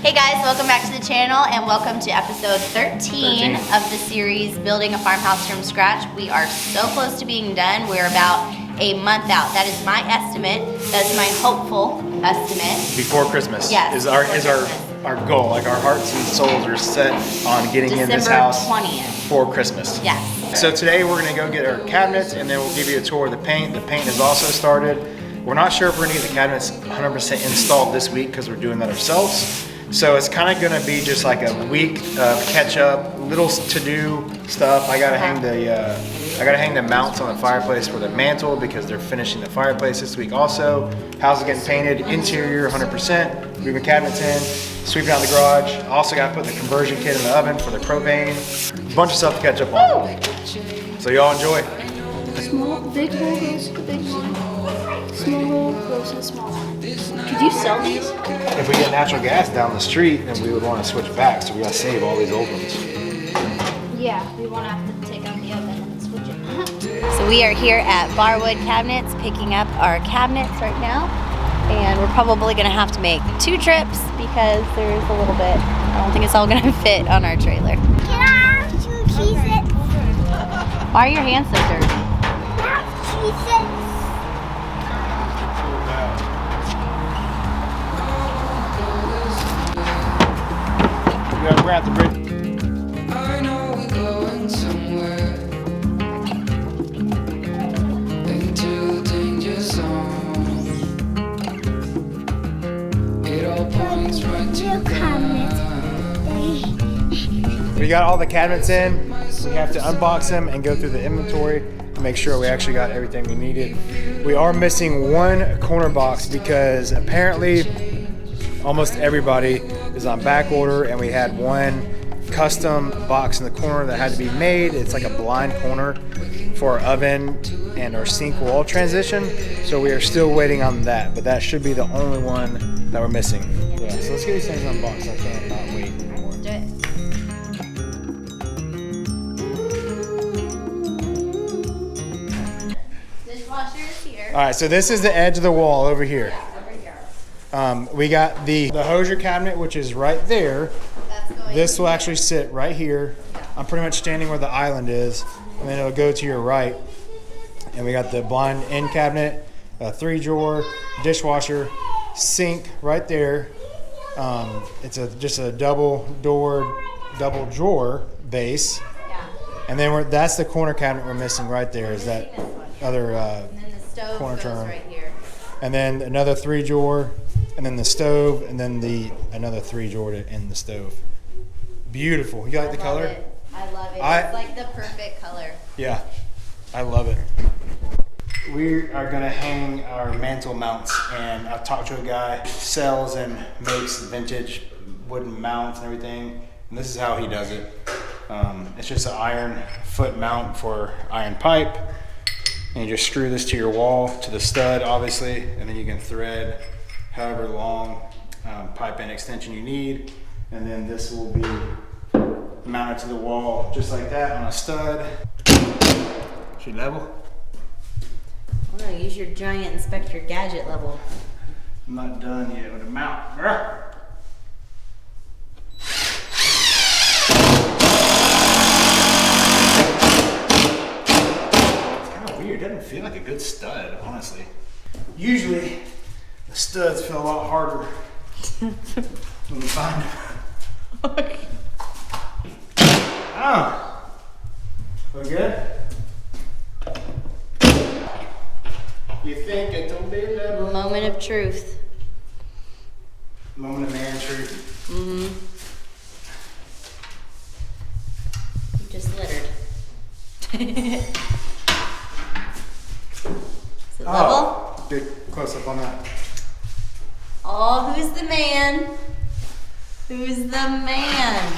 Hey guys, welcome back to the channel and welcome to episode 13 of the series Building a Farmhouse from Scratch. We are so close to being done. We're about a month out. That is my estimate. That's my hopeful estimate. Before Christmas. Yes. Is our goal. Like our hearts and souls are set on getting in this house December 20th. for Christmas. Yes. So today we're gonna go get our cabinets and then we'll give you a tour of the paint. The paint is also started. We're not sure if we're gonna get the cabinets 100% installed this week because we're doing that ourselves. So it's kind of gonna be just like a week of catch up, little to do stuff. I gotta hang the mounts on the fireplace for the mantle because they're finishing the fireplace this week also. House is getting painted, interior 100%, moving cabinets in, sweeping out the garage. Also gotta put the conversion kit in the oven for the propane. A bunch of stuff to catch up on. So y'all enjoy. Big hole goes to the big one. Small hole goes to the small one. Could you sell these? If we get natural gas down the street, then we would want to switch back. So we gotta save all these old ones. Yeah, we want to have to take out the oven and switch it. So we are here at Barwood Cabinets picking up our cabinets right now. And we're probably gonna have to make 2 trips because there's a little bit, I don't think it's all gonna fit on our trailer. Can I have 2 cheeses? Why are your hands so dirty? Cheeses. We're at the bridge. I know we're going somewhere into the danger zone. It all points right to God. We got all the cabinets in. We have to unbox them and go through the inventory to make sure we actually got everything we needed. We are missing 1 corner box because apparently almost everybody is on back order, and we had 1 custom box in the corner that had to be made. It's like a blind corner for our oven and our sink wall transition. So we are still waiting on that, but that should be the only one that we're missing. Yeah, so let's get these things unboxed. I can't not wait anymore. Dishwasher is here. All right, so this is the edge of the wall over here. Over here. We got the hosier cabinet, which is right there. That's going This will actually sit right here. I'm pretty much standing where the island is, and then it'll go to your right. And we got the blind end cabinet, a 3-drawer, dishwasher, sink right there. It's just a double drawer base. Yeah. And then that's the corner cabinet we're missing right there. Is that other And then the stove corner goes turn. right here. And then another 3-drawer, and then the stove, and then another 3-drawer in the stove. Beautiful. You like the color? I love it. I- It's like the perfect color. Yeah, I love it. We are gonna hang our mantle mounts, and I've talked to a guy who sells and makes vintage wooden mounts and everything, and this is how he does it. It's just an iron foot mount for iron pipe, and you just screw this to your wall, to the stud obviously, and then you can thread however long pipe and extension you need, and then this will be mounted to the wall just like that on a stud. Should level? I'm gonna use your giant Inspector Gadget level. I'm not done yet with the mount. It's kind of weird. It doesn't feel like a good stud, honestly. Usually, the studs feel a lot harder when you find them. Oh. Look good? You think it'll be level? Moment of truth. Moment of man truth. You just littered. Is it level? Oh, good close up on that. Oh, who's the man? Who's the man?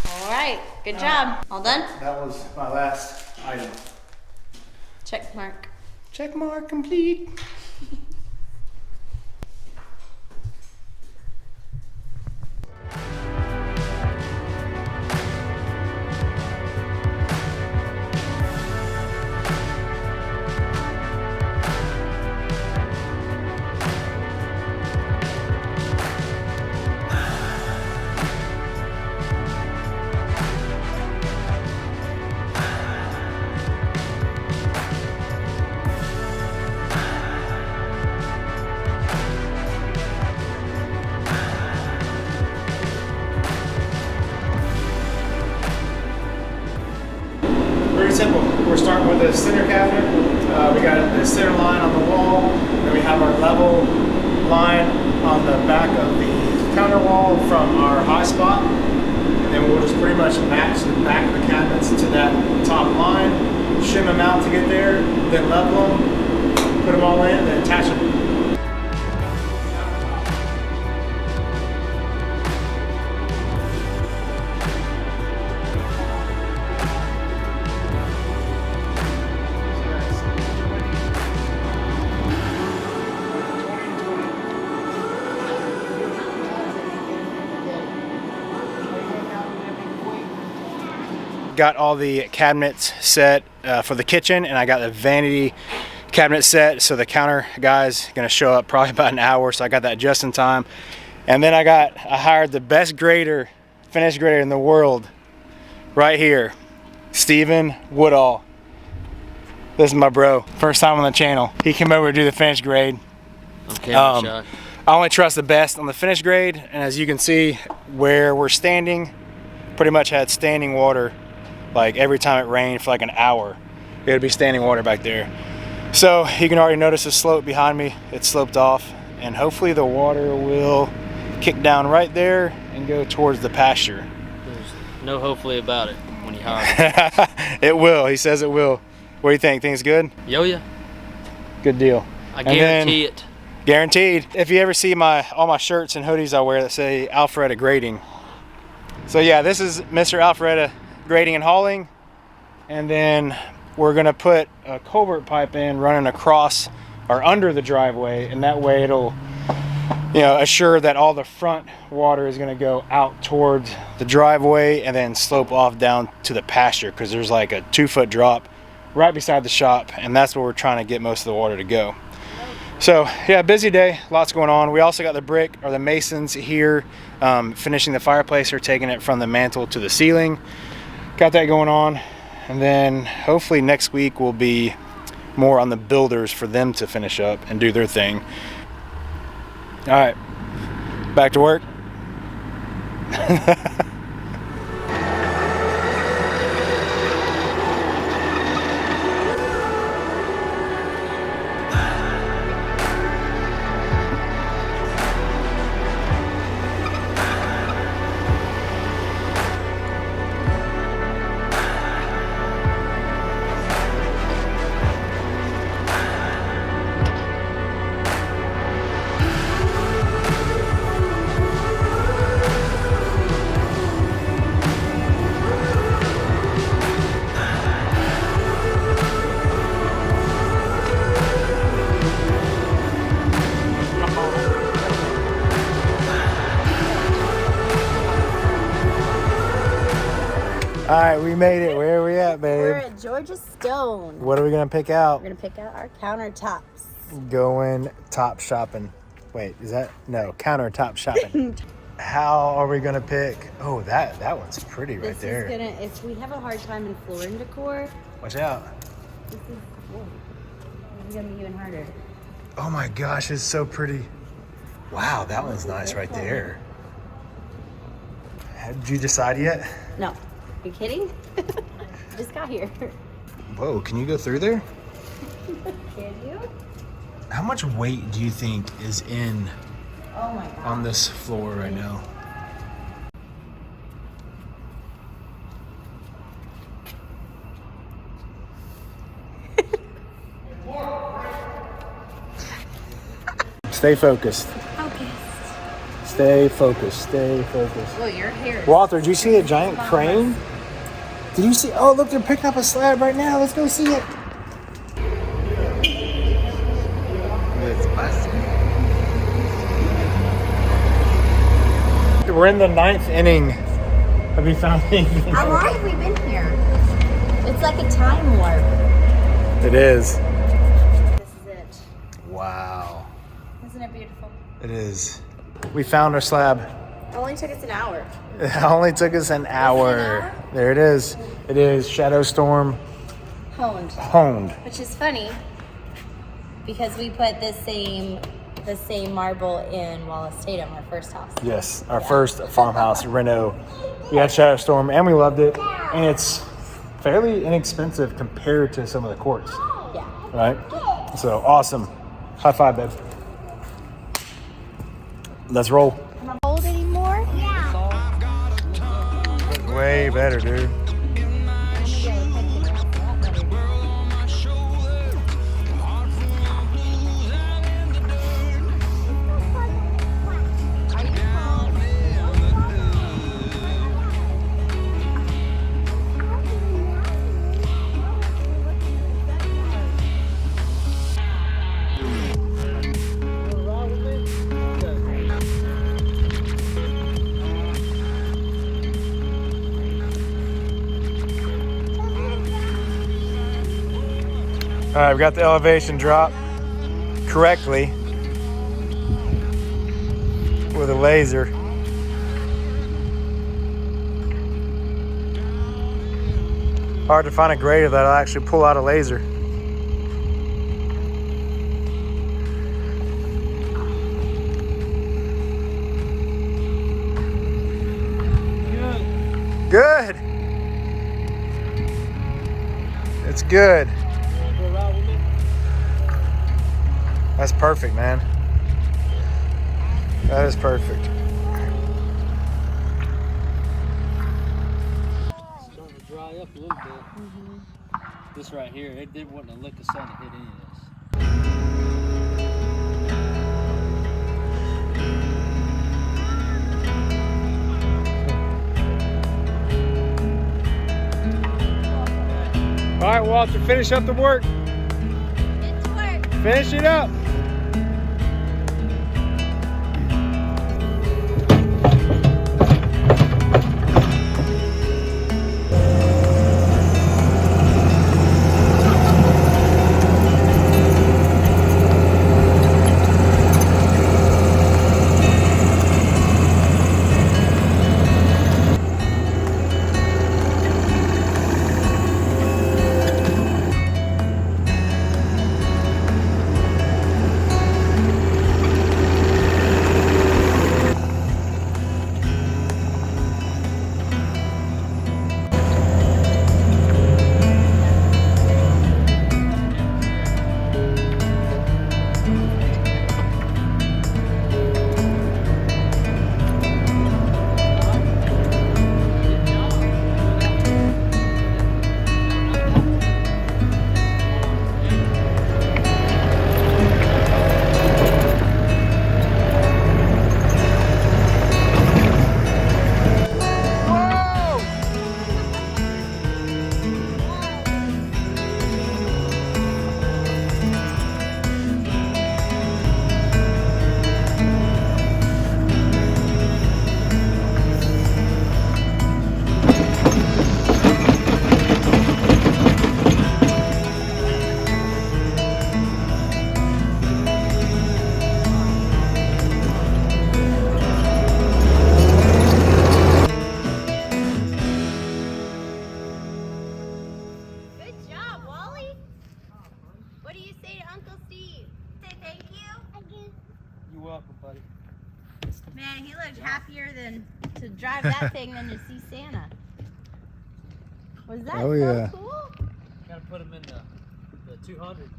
All right, good job. All done? That was my last item. Check mark. Check mark complete. starting with the center cabinet. We got the center line on the wall. Then we have our level line on the back of the counter wall from our high spot. And then we'll just pretty much match the back of the cabinets to that top line, shim them out to get there, then level them, put them all in, then attach them. Got all the cabinets set for the kitchen, and I got the vanity cabinet set, so the counter guy's gonna show up probably about an hour, so I got that just in time. And then I hired the best grader, finish grader in the world right here, Steven Woodall. This is my bro, first time on the channel. He came over to do the finish grade. Okay, I only trust the best on the finish grade, and as you can see where we're standing, pretty much had standing water. Like every time it rained for like an hour, it would be standing water back there. So you can already notice the slope behind me. It's sloped off, and hopefully the water will kick down right there and go towards the pasture. There's no hopefully about it when you hire it. It will, he says it will. What do you think, things good? Yo, yeah. Good deal. I guarantee it. Guaranteed. If you ever see all my shirts and hoodies I wear that say Alpharetta Grading. So yeah, this is Mr. Alpharetta Grading and Hauling, and then we're gonna put a culvert pipe in running across or under the driveway, and that way it'll, you know, assure that all the front water is gonna go out towards the driveway and then slope off down to the pasture, because there's like a 2-foot drop right beside the shop, and that's where we're trying to get most of the water to go. So yeah, busy day, lots going on. We also got the brick or the masons here finishing the fireplace, or taking it from the mantle to the ceiling. Got that going on, and then hopefully next week will be more on the builders for them to finish up and do their thing. All right, back to work. All right, we made it. Where are we at, babe? We're at Georgia Stone. What are we gonna pick out? We're gonna pick out our countertops. Going top shopping. Wait, is that? No, countertop shopping. How are we gonna pick? Oh, that one's pretty right there. This is gonna, if we have a hard time in flooring decor, Watch out. this is gonna be even harder. Oh my gosh, it's so pretty. Wow, that one's nice right there. Did you decide yet? No. Are you kidding? Just got here. Whoa, can you go through there? Can you? How much weight do you think is in Oh my god. on this floor right now? Stay focused. Okay. Stay focused. Stay focused. Well, your hair is Walter, did you see a giant crane? Did you see? Oh, look, they're picking up a slab right now. Let's go see it. We're in the 9th inning of the founding. How long have we been here? It's like a time warp. It is. This is it. Wow. Isn't it beautiful? It is. We found our slab. It only took us an hour. It only took us an hour. There it is. It is Shadow Storm honed. Which is funny because we put the same marble in Wallace Tatum, our first house. Yes, our first farmhouse reno. We had Shadow Storm and we loved it. And it's fairly inexpensive compared to some of the quartz, Yeah. right? So awesome. High five, babe. Let's roll. Am I bold anymore? Way better, dude. All right, we got the elevation drop correctly with a laser. Hard to find a grader that'll actually pull out a laser. Good. It's good. That's perfect, man. That is perfect. It's starting to dry up a little bit. This right here, it wasn't a lick of sun to hit any of this. All right, Walter, finish up the work. It's work. Finish it up. Man, he looked happier to drive that thing than to see Santa. Was that so cool? Gotta put him in the 200.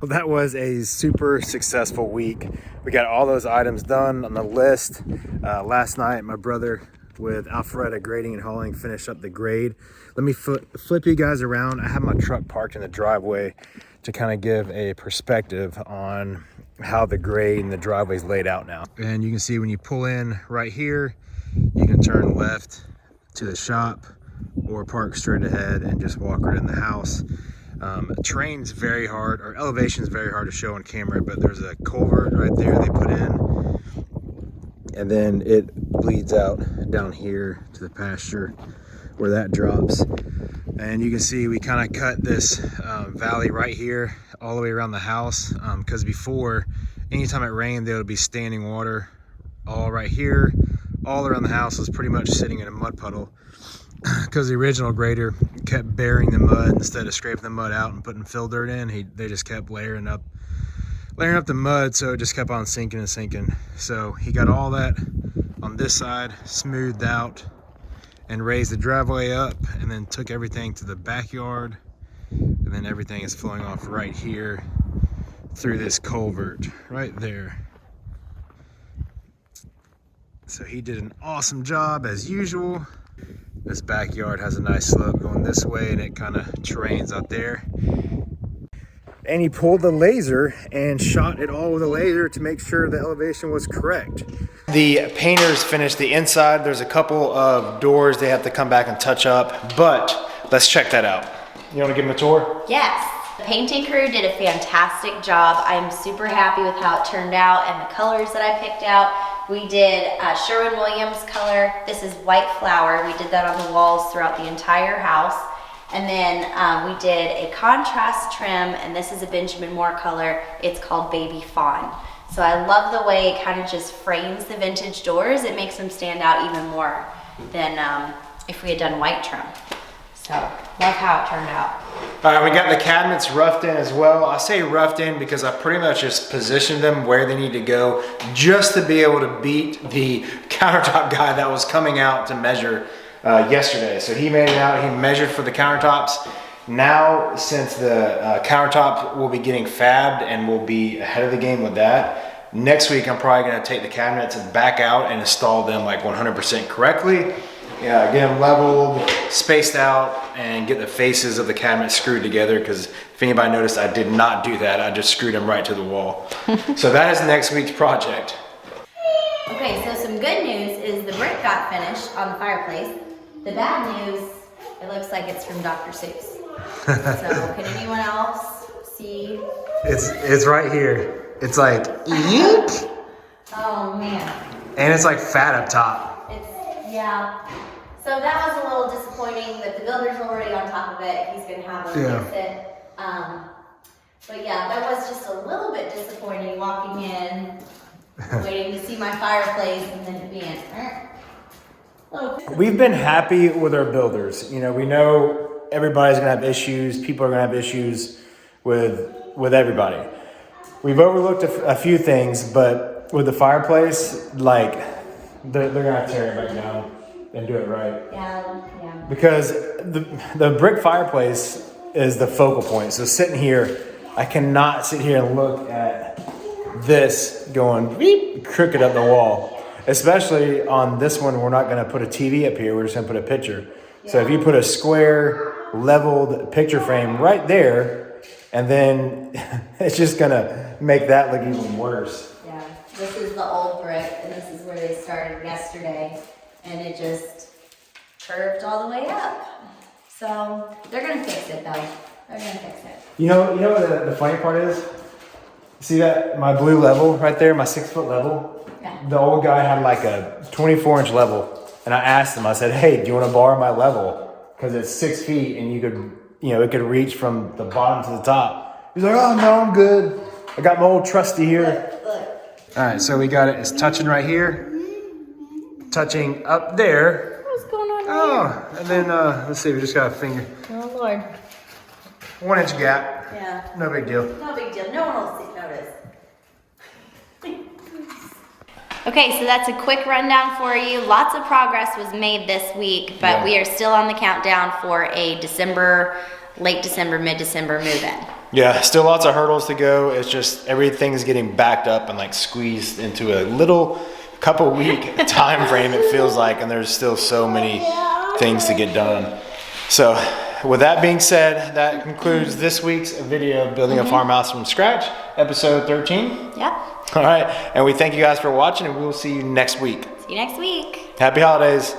Well, that was a super successful week. We got all those items done on the list. Last night, my brother with Alpharetta Grading and Hauling finished up the grade. Let me flip you guys around. I have my truck parked in the driveway to kind of give a perspective on how the grade and the driveway is laid out now. And you can see when you pull in right here, you can turn left to the shop or park straight ahead and just walk right in the house. Terrain's very hard, or elevation's very hard to show on camera, but there's a culvert right there they put in, and then it bleeds out down here to the pasture where that drops. And you can see we kind of cut this valley right here all the way around the house, because before, anytime it rained, there would be standing water all right here. All around the house was pretty much sitting in a mud puddle because the original grader kept burying the mud instead of scraping the mud out and putting fill dirt in. They just kept layering up the mud, so it just kept on sinking and sinking. So he got all that on this side smoothed out, and raised the driveway up, and then took everything to the backyard, and then everything is flowing off right here through this culvert right there. So he did an awesome job as usual. This backyard has a nice slope going this way, and it kind of terrains out there. And he pulled the laser and shot it all with a laser to make sure the elevation was correct. The painters finished the inside. There's a couple of doors they have to come back and touch up, but let's check that out. You want to give them a tour? Yes. The painting crew did a fantastic job. I'm super happy with how it turned out and the colors that I picked out. We did Sherwin-Williams color. This is white flower. We did that on the walls throughout the entire house. And then we did a contrast trim, and this is a Benjamin Moore color. It's called Baby Fawn. So I love the way it kind of just frames the vintage doors. It makes them stand out even more than if we had done white trim. So love how it turned out. All right, we got the cabinets roughed in as well. I say roughed in because I pretty much just positioned them where they need to go just to be able to beat the countertop guy that was coming out to measure yesterday. So he made it out, he measured for the countertops. Now, since the countertop will be getting fabbed and we'll be ahead of the game with that, next week I'm probably gonna take the cabinets back out and install them like 100% correctly. Yeah, get them leveled, spaced out, and get the faces of the cabinet screwed together, because if anybody noticed, I did not do that. I just screwed them right to the wall. So that is next week's project. Okay, so some good news is the brick got finished on the fireplace. The bad news, it looks like it's from Dr. Seuss. So can anyone else see? It's right here. It's like, eek. Oh man. And it's like fat up top. Yeah. So that was a little disappointing, but the builder's already on top of it. He's gonna have them fix it. But yeah, that was just a little bit disappointing walking in, waiting to see my fireplace, and then being. We've been happy with our builders. You know, we know everybody's gonna have issues. People are gonna have issues with everybody. We've overlooked a few things, but with the fireplace, like they're gonna have to tear it back down and do it right. Yeah. Because the brick fireplace is the focal point. So sitting here, I cannot sit here and look at this going beep, crooked up the wall. Especially on this one, we're not gonna put a TV up here, we're just gonna put a picture. Yeah. So if you put a square, leveled picture frame right there, and then it's just gonna make that look even worse. Yeah, this is the old brick, and this is where they started yesterday, and it just curved all the way up. So they're gonna fix it though. They're gonna fix it. You know what the funny part is? See that, my blue level right there, my 6 foot level? Yeah. The old guy had like a 24-inch level, and I asked him, I said, hey, do you want to borrow my level? Because it's 6 feet and it could reach from the bottom to the top. He's like, oh no, I'm good. I got my old trusty here. Look. All right, so we got it. It's touching right here, touching up there. What's going on here? Oh, and then let's see, we just got a finger. Oh Lord. 1 inch gap. Yeah. No big deal. No big deal. No one will notice. Okay, so that's a quick rundown for you. Lots of progress was made this week, but we are still on the countdown for a late December, mid-December move-in. Yeah, still lots of hurdles to go. It's just everything's getting backed up and like squeezed into a little couple week time frame, it feels like, and there's still so many things to get done. So with that being said, that concludes this week's video of Building a Farmhouse from Scratch, episode 13. Yeah. All right, and we thank you guys for watching, and we will see you next week. See you next week. Happy holidays.